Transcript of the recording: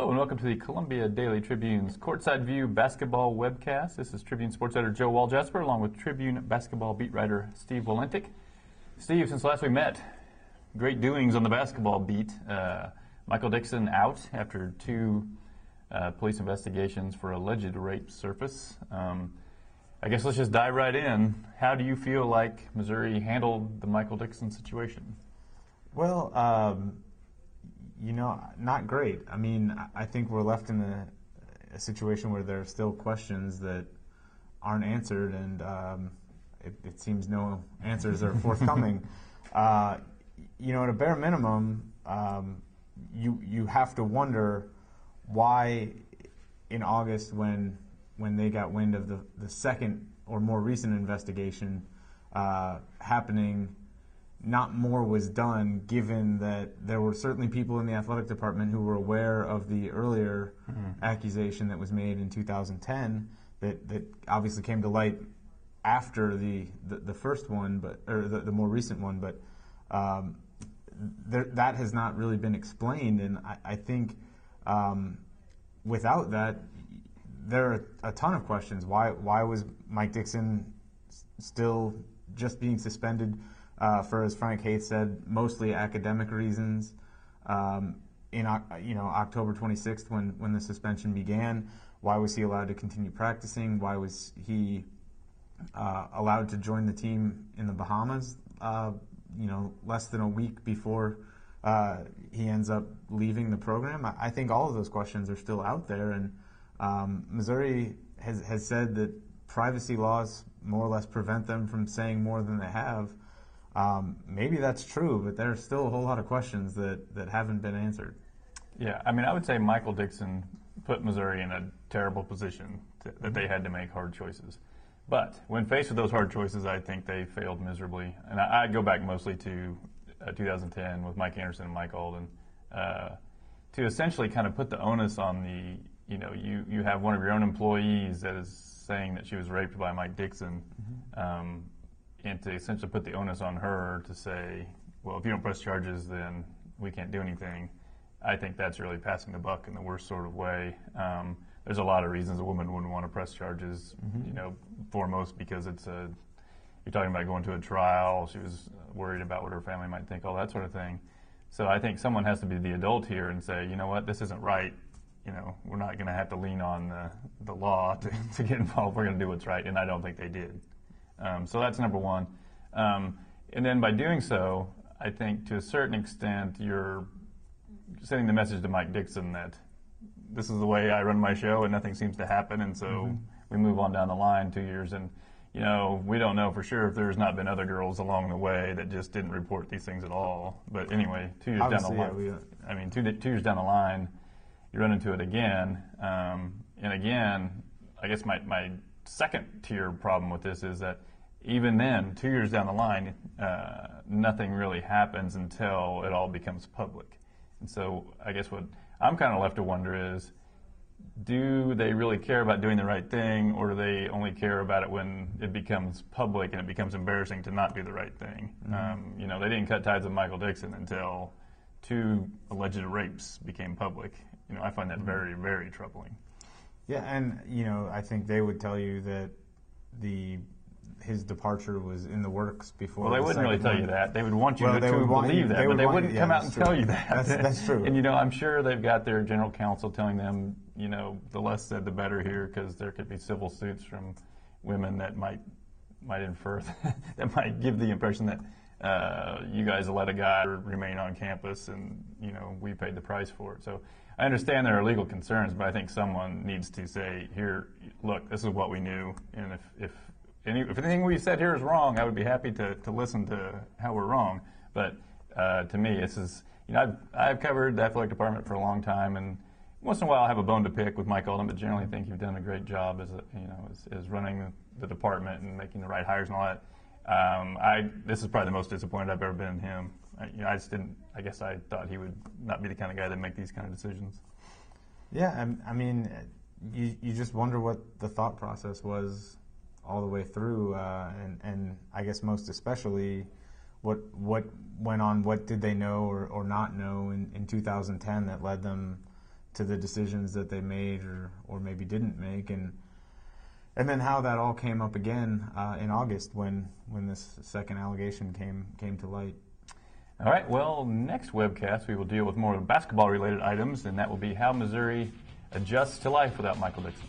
Hello and welcome to the Columbia Daily Tribune's Courtside View basketball webcast. This is Tribune sports editor Joe Walljasper along with Tribune basketball beat writer Steve Valentik. Steve, since last we met, great doings on the basketball beat. Michael Dixon out after two police investigations for alleged rape surface. I guess let's just dive right in. How do you feel like Missouri handled the Michael Dixon situation? Well, not great. I mean, I think we're left in a situation where there are still questions that aren't answered, and it seems no answers are forthcoming. At a bare minimum, you have to wonder why in August when they got wind of the second or more recent investigation happening, not more was done, given that there were certainly people in the athletic department who were aware of the earlier accusation that was made in 2010 that obviously came to light after the first one, or the more recent one, but that has not really been explained, and I think without that, there are a ton of questions. Why was Mike Dixon still just being suspended for, as Frank Haith said, mostly academic reasons? In October 26th, when the suspension began, why was he allowed to continue practicing? Why was he allowed to join the team in the Bahamas? Less than a week before he ends up leaving the program. I think all of those questions are still out there, and Missouri has said that privacy laws more or less prevent them from saying more than they have. Maybe that's true, but there's still a whole lot of questions that haven't been answered. Yeah, I mean, I would say Michael Dixon put Missouri in a terrible position that they had to make hard choices. But when faced with those hard choices, I think they failed miserably. And I go back mostly to 2010 with Mike Anderson and Mike Alden to essentially kind of put the onus on you have one of your own employees that is saying that she was raped by Mike Dixon, and to essentially put the onus on her to say, well, if you don't press charges, then we can't do anything. I think that's really passing the buck in the worst sort of way. There's a lot of reasons a woman wouldn't want to press charges, foremost because you're talking about going to a trial. She was worried about what her family might think, all that sort of thing. So I think someone has to be the adult here and say, you know what, this isn't right. We're not going to have to lean on the law to get involved. We're going to do what's right, and I don't think they did. So that's number one. And then by doing so, I think to a certain extent you're sending the message to Mike Dixon that this is the way I run my show and nothing seems to happen, and so we move on down the line 2 years, and we don't know for sure if there's not been other girls along the way that just didn't report these things at all. But anyway, 2 years Obviously, down the line, 2 years down the line, you run into it again. And again, I guess my second tier problem with this is that even then, 2 years down the line, nothing really happens until it all becomes public. And so I guess what I'm kind of left to wonder is, do they really care about doing the right thing, or do they only care about it when it becomes public and it becomes embarrassing to not do the right thing? They didn't cut ties with Michael Dixon until two alleged rapes became public. I find that very, very troubling. Yeah, and I think they would tell you that his departure was in the works before. Well, they wouldn't really tell you that. They would want you to believe that, but they wouldn't come out and tell you that. That's true. And I'm sure they've got their general counsel telling them, the less said the better here, because there could be civil suits from women that might infer that might give the impression that you guys let a guy remain on campus, and we paid the price for it. So I understand there are legal concerns, but I think someone needs to say, here, look, this is what we knew, and if anything we said here is wrong, I would be happy to listen to how we're wrong. But to me, this is, I've covered the athletic department for a long time, and once in a while I have a bone to pick with Mike Alden, but generally I think you've done a great job as running the department and making the right hires and all that. This is probably the most disappointed I've ever been in him. I guess I thought he would not be the kind of guy that make these kind of decisions. Yeah, I mean, you just wonder what the thought process was all the way through, and I guess most especially what went on, what did they know or not know in 2010 that led them to the decisions that they made or maybe didn't make, and then how that all came up again in August when this second allegation came to light. All right, well, next webcast we will deal with more basketball-related items, and that will be how Missouri adjusts to life without Michael Dixon.